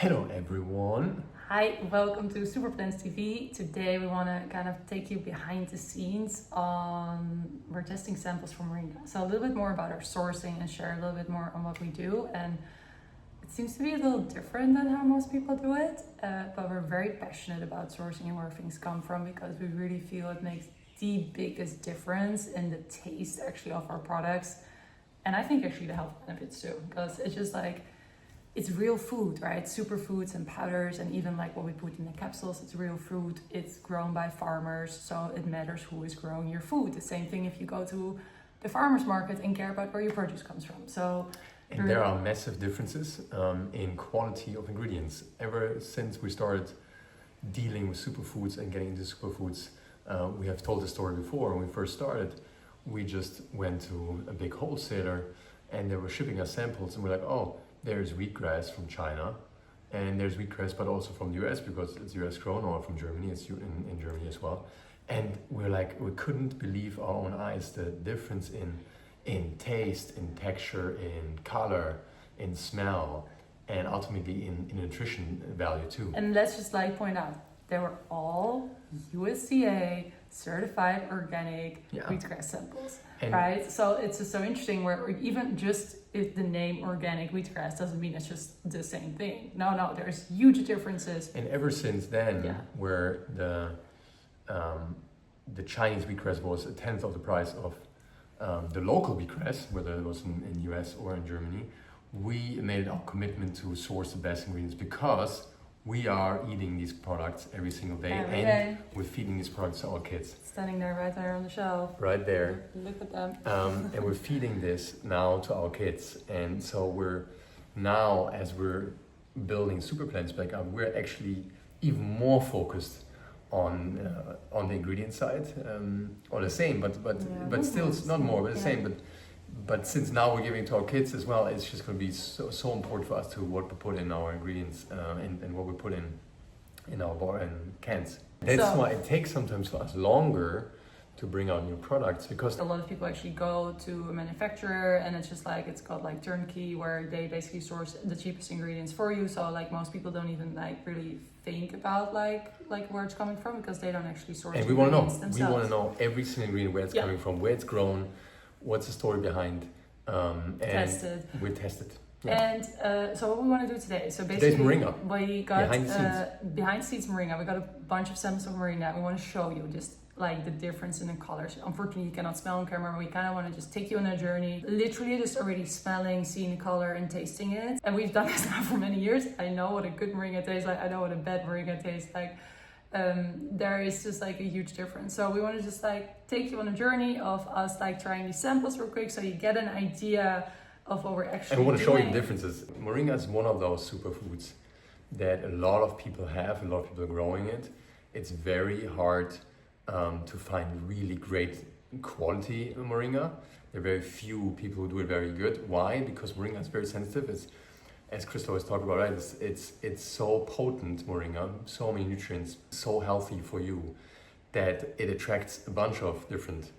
Hello everyone. Hi, welcome to SuperPlants TV. Today we want to kind of take you behind the scenes we're testing samples from Moringa. So a little bit more about our sourcing and share a little bit more on what we do. And it seems to be a little different than how most people do it, but we're very passionate about sourcing and where things come from because we really feel it makes the biggest difference in the taste actually of our products. And I think actually the health benefits too, because it's just like, it's real food, right? Superfoods and powders, and even like what we put in the capsules, it's real food. It's grown by farmers, so it matters who is growing your food. The same thing if you go to the farmer's market and care about where your produce comes from. And there are massive differences in quality of ingredients. Ever since we started dealing with superfoods and getting into superfoods, we have told the story before. When we first started, we just went to a big wholesaler and they were shipping us samples and we're like, oh, there's wheatgrass from China, and there's wheatgrass, but also from the US because it's US grown, or from Germany, it's in Germany as well. And we're like, we couldn't believe our own eyes, the difference in taste, in texture, in color, in smell, and ultimately in nutrition value too. And let's just like point out, they were all USDA certified organic wheatgrass samples, right? So it's just so interesting where even just if the name organic wheatgrass doesn't mean it's just the same thing. No, there's huge differences. And ever since then, where the Chinese wheatgrass was a tenth of the price of the local wheatgrass, whether it was in US or in Germany, we made it our commitment to source the best ingredients because we are eating these products every single day, we're feeding these products to our kids. Standing there right there on the shelf. Right there. Look at them. And we're feeding this now to our kids. And so we're now, as we're building SuperPlants back up, we're actually even more focused on the ingredient side, or the same, but still it's not more, but the same. But since now we're giving to our kids as well, it's just going to be so important for us to what we put in our ingredients and what we put in our cans. That's why it takes sometimes for us longer to bring out new products, because a lot of people actually go to a manufacturer and it's just like, it's called like turnkey, where they basically source the cheapest ingredients for you. So like most people don't even like really think about like where it's coming from because they don't actually source. And we want to know. Themselves. We want to know every single ingredient, where it's coming from, where it's grown, what's the story behind, and tested. We're tested. Yeah. And so what we want to do today, so basically Moringa. We got behind the scenes Moringa. We got a bunch of samples of Moringa. We want to show you just like the difference in the colors. Unfortunately, you cannot smell on camera. We kind of want to just take you on a journey, literally just already smelling, seeing the color and tasting it. And we've done this now for many years. I know what a good Moringa tastes like. I know what a bad Moringa tastes like. There is just like a huge difference. So we want to just like take you on a journey of us like trying these samples real quick so you get an idea of what we're actually doing. And we want to show you the differences. Moringa is one of those superfoods that a lot of people have, a lot of people are growing it. It's very hard to find really great quality Moringa. There are very few people who do it very good. Why? Because Moringa is very sensitive. It's, as Kristel was talking about, right? It's so potent, Moringa, so many nutrients, so healthy for you, that it attracts a bunch of different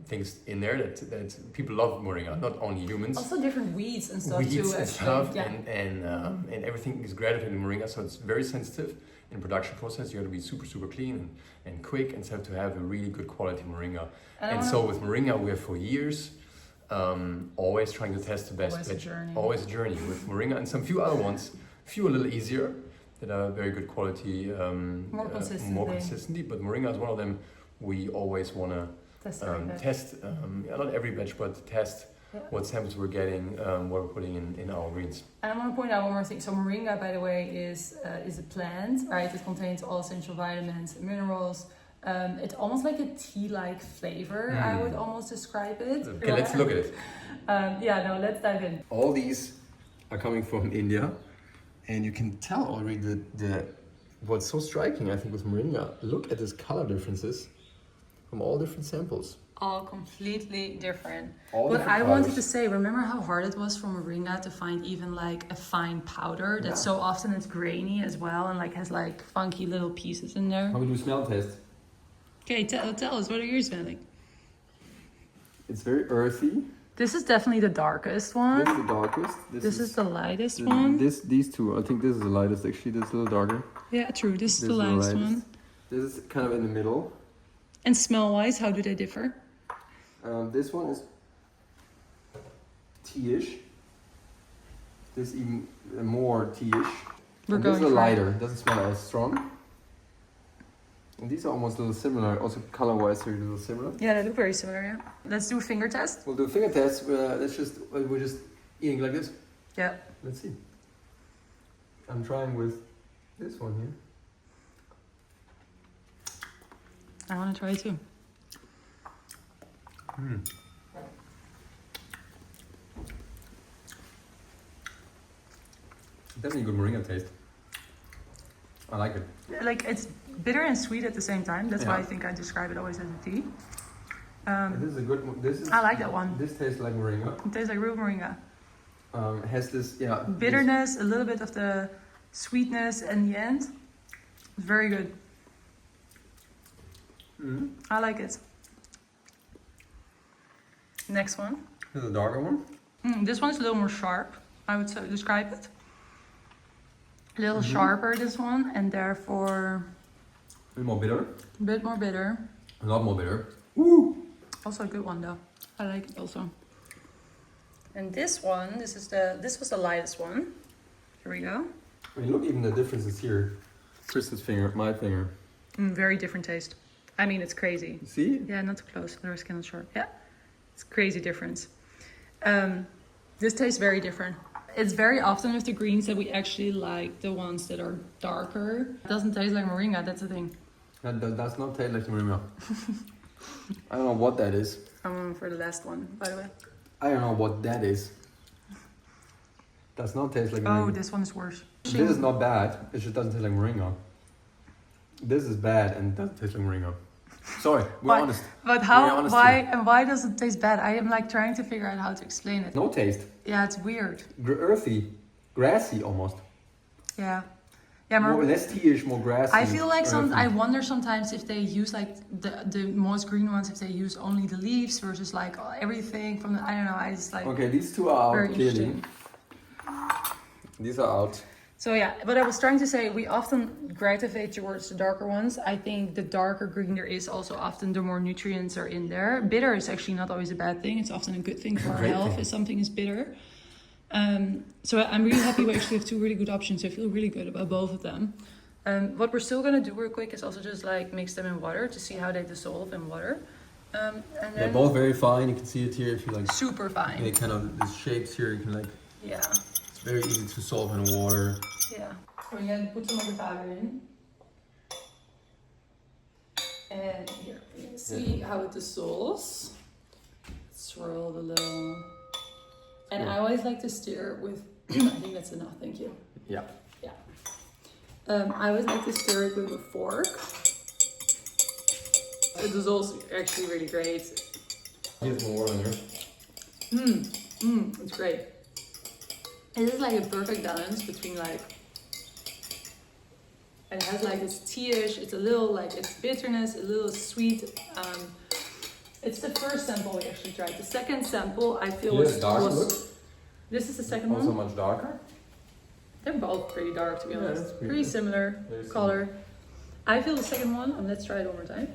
things in there that people love Moringa, not only humans. Also different weeds and stuff too. Weeds and stuff, and everything is gravitated in Moringa, so it's very sensitive in production process. You have to be super clean and quick, and so to have a really good quality Moringa. And so with Moringa, we have for years always trying to test the best. Always a journey with Moringa, and some few other ones, few a little easier, that are very good quality, more consistently. But Moringa is one of them. We always want to test, not every batch, but test what samples we're getting, what we're putting in our greens. And I want to point out one more thing. So Moringa, by the way, is a plant, right? It contains all essential vitamins and minerals. It's almost like a tea-like flavor, I would almost describe it. Okay, let's look at it. Let's dive in. All these are coming from India, and you can tell already what's so striking, I think, with Moringa. Look at these color differences from all different samples. All completely different. But I wanted to say, remember how hard it was for Moringa to find even like a fine powder that so often it's grainy as well and like has like funky little pieces in there. How we do a smell test? Okay, tell us, what are you smelling? It's very earthy. This is definitely the darkest one. This is the darkest. This is the lightest one. These two, I think this is the lightest actually. This is a little darker. Yeah, true. This is This the lightest one. This is kind of in the middle. And smell-wise, how do they differ? This one is tea-ish. This even more tea-ish. We're And this is going a for it. lighter. Doesn't smell as strong. And these are almost a little similar. Also color-wise, they're a little similar. Yeah, they look very similar, yeah. Let's do a finger test. We'll do a finger test. We're just eating like this. Yeah. Let's see. I'm trying with this one here. I want to try it too. Definitely good moringa taste. I like it. Like, it's bitter and sweet at the same time. That's why Yeah. I think I describe it always as a tea. This is a good. This is. I like that one. This tastes like moringa. It tastes like real moringa. Has this Bitterness, a little bit of the sweetness in the end. It's very good. I like it. Next one. This is a darker one. This one is a little more sharp, I would describe it. A little sharper, this one, and therefore A bit more bitter. a bit more bitter. A lot more bitter. Also a good one though. I like it also. And this one, this was the lightest one. Here we go. I mean, look even the differences here. Kristel's finger, my finger. Very different taste. I mean, it's crazy. See? Yeah, not too close. Otherwise, cannot short. Yeah, it's crazy difference. This tastes very different. It's very often with the greens that we actually like the ones that are darker. It doesn't taste like moringa. That's the thing. That does not taste like moringa. I don't know what that is. I'm on for the last one, by the way. I don't know what that is. Does not taste like Oh, moringa. this one is worse. This is not bad. It just doesn't taste like moringa. This is bad and doesn't taste like moringa. Sorry, we're honest. But We're how? honest Why? here. And why does it taste bad? I am like trying to figure out how to explain it. No taste. Yeah, it's weird. Earthy. Grassy almost. Yeah. Yeah, More, less tea-ish, more grassy. I feel like earthy. I wonder sometimes if they use like the most green ones, if they use only the leaves versus like everything from the, I don't know, I just like Okay, these two are very out clearly. interesting. These are out. So yeah, but I was trying to say we often gravitate towards the darker ones. I think the darker green there is also often the more nutrients are in there. Bitter is actually not always a bad thing. It's often a good thing for our Great health thing. if something is bitter. So I'm really happy we actually have two really good options. I feel really good about both of them. What we're still gonna do real quick is also just like mix them in water to see how they dissolve in water. And They're then both very fine. You can see it here if you like. super fine. They kind of these shapes here. You can like. Yeah. It's very easy to solve in water. Yeah. We're gonna put some of the powder in. And here, you can see how it dissolves. Swirl the little. And I always like to stir with, I think that's enough, thank you. Yeah. Yeah. I always like to stir it with a fork. It dissolves actually really great. Here's more water in here. It's great. It is like a perfect balance between like, it has like this tea-ish, it's a little like, it's bitterness, a little sweet. It's the first sample we actually tried. The second sample I feel Here's darker look. This is the second Also one. much darker. They're both pretty dark to be Yeah, honest. that's pretty Pretty good. similar Very color. I feel the second one, and let's try it one more time.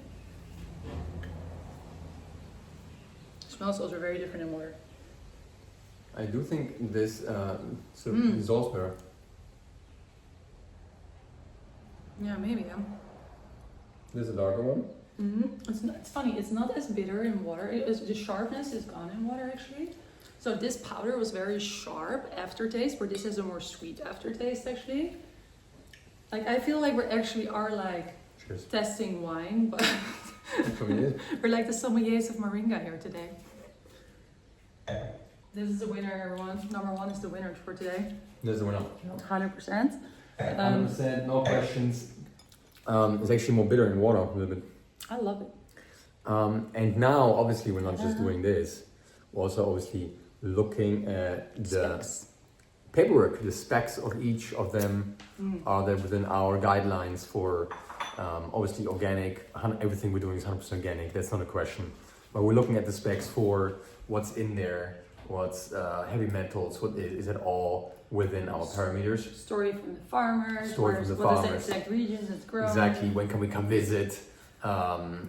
Smells also very different in water. I do think this sort of dissolves better. Yeah, maybe. Yeah. This is a darker one. It's funny. It's not as bitter in water. The sharpness is gone in water actually. So this powder was very sharp aftertaste, where this has a more sweet aftertaste actually. Like I feel like we actually are like Cheers. testing wine, but For me, we're like the sommeliers of Moringa here today. This is the winner, everyone. Number one is the winner for today. this is the winner. 100%. 100%, no questions. It's actually more bitter in water a little bit. I love it. And now, obviously, we're not just doing this. We're also obviously looking at the Specs. paperwork, the specs of each of them. Are they within our guidelines for obviously organic? Everything we're doing is 100% organic. That's not a question. but we're looking at the specs for what's in there, what's heavy metals, what is it all within our parameters. Story from the farmers. Story from the what farmers. What is the exact regions it's grown. Exactly, when can we come visit?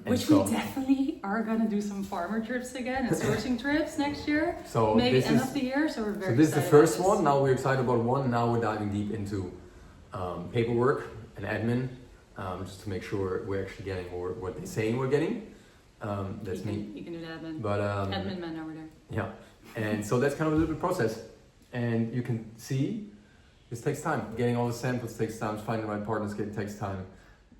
Which we definitely are gonna do some farmer trips again and sourcing trips next year. So maybe end of the year. So we're very. So this is the excited first about this. one. Now we're excited about one. Now we're diving deep into paperwork and admin, just to make sure we're actually getting what they're saying we're getting. That's me. You can do the admin. But admin man over there. yeah, and so that's kind of a little bit process, and you can see this takes time. Getting all the samples takes time. Finding the right partners takes time.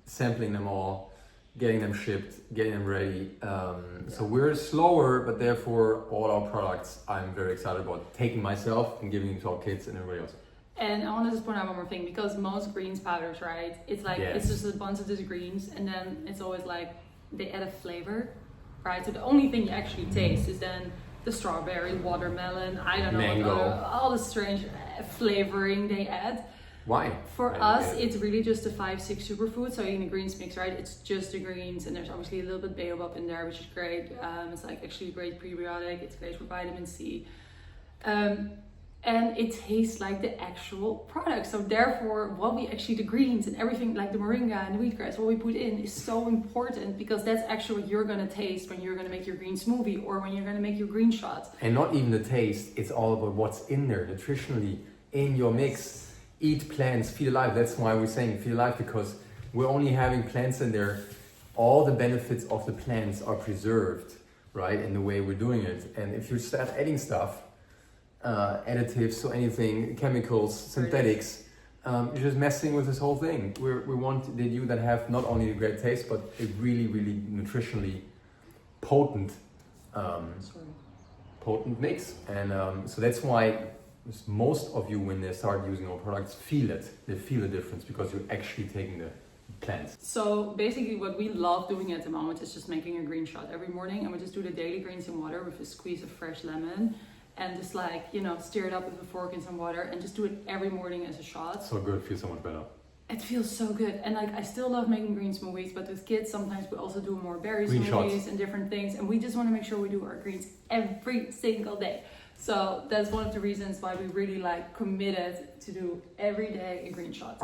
Sampling them all, getting them shipped, getting them ready. So we're slower, but therefore all our products I'm very excited about taking myself and giving them to our kids and everybody else. And I want to just point out one more thing, because most greens powders, right? It's like, Yes. it's just a bunch of these greens, and then it's always like, they add a flavor, right? So the only thing you actually taste is then the strawberry, watermelon, I don't know, Mango. all the strange flavoring they add. Why? For us, it's really just the 5-6 superfoods. So in the greens mix, right? It's just the greens, and there's obviously a little bit baobab in there, which is great. It's like actually a great prebiotic. It's great for vitamin C. And it tastes like the actual product. So therefore, what we actually, the greens and everything, like the moringa and the wheatgrass, what we put in is so important, because that's actually what you're gonna taste when you're gonna make your green smoothie or when you're gonna make your green shot. And not even the taste, it's all about what's in there nutritionally in your mix. Eat plants, feel alive. That's why we're saying feel alive, because we're only having plants in there. All the benefits of the plants are preserved, right, in the way we're doing it. And if you start adding stuff, additives, so anything, chemicals, synthetics, you're just messing with this whole thing. We want you that have not only a great taste, but a really, really nutritionally potent mix. And so that's why most of you, when they start using our products, feel it. They feel the difference, because you're actually taking the plants. So basically what we love doing at the moment is just making a green shot every morning, and we just do the daily greens in water with a squeeze of fresh lemon. And just like, stir it up with a fork in some water and just do it every morning as a shot. So good, feels so much better. It feels so good. And like, I still love making green smoothies, but with kids, sometimes we also do more berry Green smoothies shots. and different things. And we just want to make sure we do our greens every single day. So that's one of the reasons why we really committed to do every day a green shot.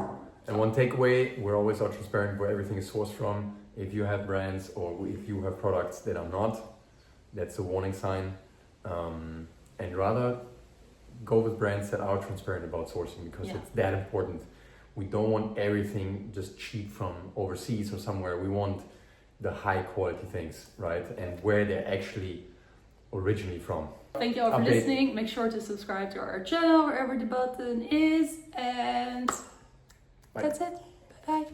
And one takeaway, we're always are transparent where everything is sourced from. If you have brands or if you have products that are not, that's a warning sign. And rather go with brands that are transparent about sourcing, because it's that important. We don't want everything just cheap from overseas or somewhere. We want the high quality things, right? And where they're actually originally from. Thank you all for listening. Make sure to subscribe to our channel wherever the button is. And that's it. Bye-bye.